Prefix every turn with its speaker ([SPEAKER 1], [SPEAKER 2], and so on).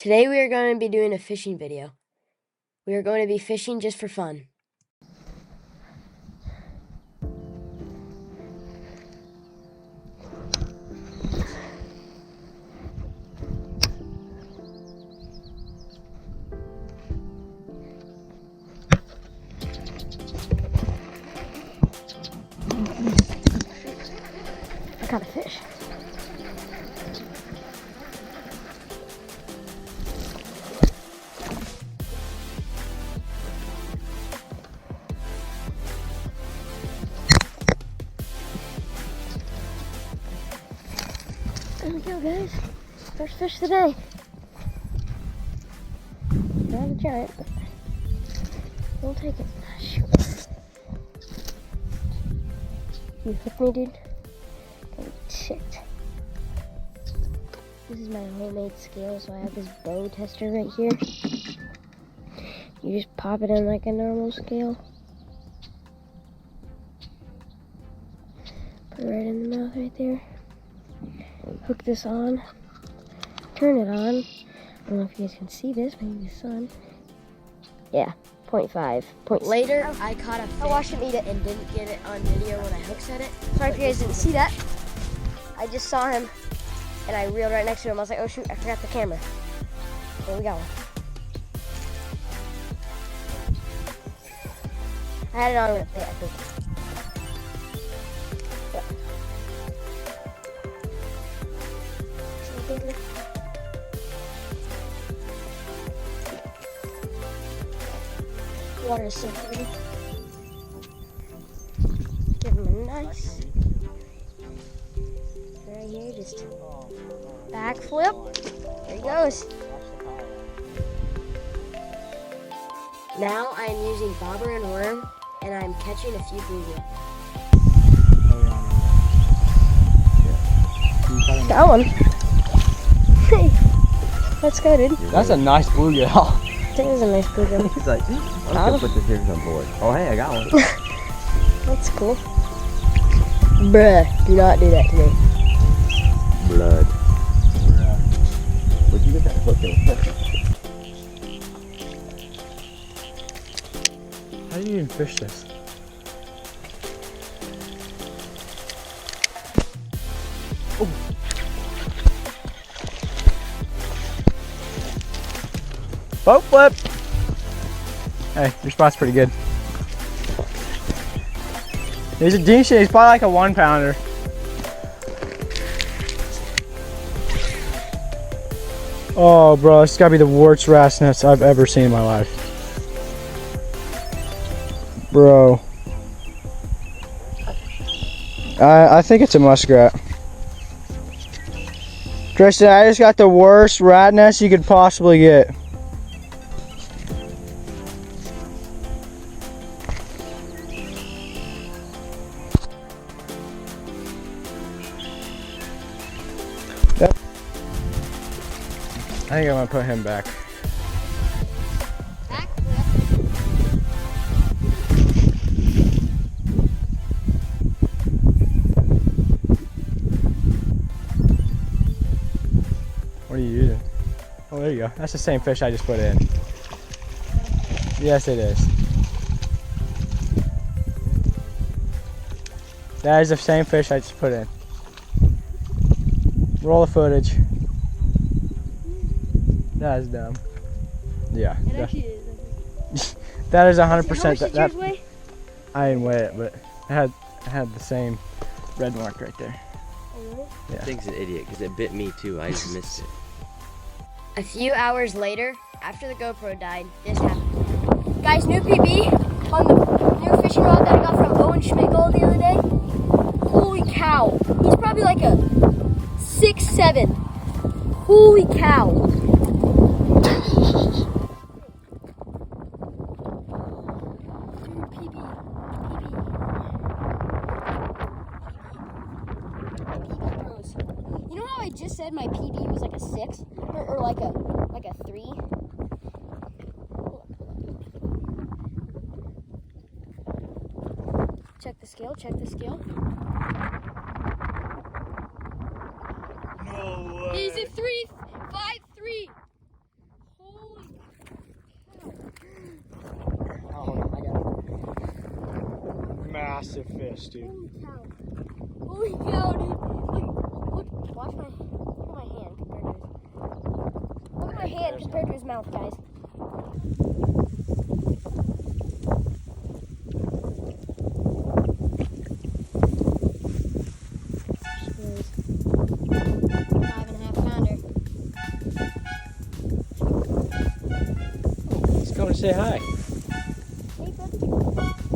[SPEAKER 1] Today we are going to be doing a fishing video. We are going to be fishing just for fun. I caught a fish. There we go, guys. First fish today. Not a giant, but we'll take it. Shoot. You hooked me, dude? I'm ticked. This is my homemade scale, so I have this bow tester right here. You just pop it in like a normal scale. Put it right in the mouth right there. Hook this on. Turn it on. I don't know if you guys can see this, maybe the sun. Yeah, 0.5. Later, I caught a fish. I watched him eat it and didn't get it on video when I hook set it. Sorry if you guys didn't see that. I just saw him and I reeled right next to him. I was like, oh shoot, I forgot the camera. There we go. I had it on with it, I think. Water is so pretty. Give him a nice right here, just backflip. There he goes. Now I'm using bobber and worm, and I'm catching a few bluegill. Got one. Hey, let's go, dude.
[SPEAKER 2] That's a nice bluegill.
[SPEAKER 1] It is a nice bluegill.
[SPEAKER 3] He's like, I'm gonna put this here on board. Oh, hey, I got one.
[SPEAKER 1] That's cool. Bruh, do not do that to me.
[SPEAKER 3] Blood. Where'd you get that hook in?
[SPEAKER 2] How do you even fish this? Oh. Boat flip! Hey, your spot's pretty good. He's a decent, he's probably like a 1 pounder. Oh bro, this has gotta be the worst rat's nest I've ever seen in my life. Bro. I think it's a muskrat. Tristan, I just got the worst rat nest you could possibly get. I think I'm gonna put him back. What are you using? Oh, there you go. That's the same fish I just put in. Yes, it is. That is the same fish I just put in. Roll the footage. That is dumb. Yeah.
[SPEAKER 1] It actually is.
[SPEAKER 2] That is 100%.
[SPEAKER 1] How much did yours weigh?
[SPEAKER 2] I didn't weigh it, but it had the same red mark right there.
[SPEAKER 1] Oh,
[SPEAKER 2] Yeah.
[SPEAKER 3] I think he's an idiot because it bit me too. I just missed it.
[SPEAKER 1] A few hours later, after the GoPro died, this happened. Guys, new PB on the new fishing rod that I got from Owen Schmigel the other day. Holy cow. He's probably like a 6'7". Holy cow. You know how I just said my PB was like a 6 or like a 3? Check the scale, check the scale.
[SPEAKER 2] No way.
[SPEAKER 1] He's a 3.53.
[SPEAKER 2] massive fish, dude.
[SPEAKER 1] Holy cow, dude. Look, watch my, look at my hand compared to his. Look at my hand compared to his mouth, guys.
[SPEAKER 2] Let's come and say hi.
[SPEAKER 1] Hey, bud.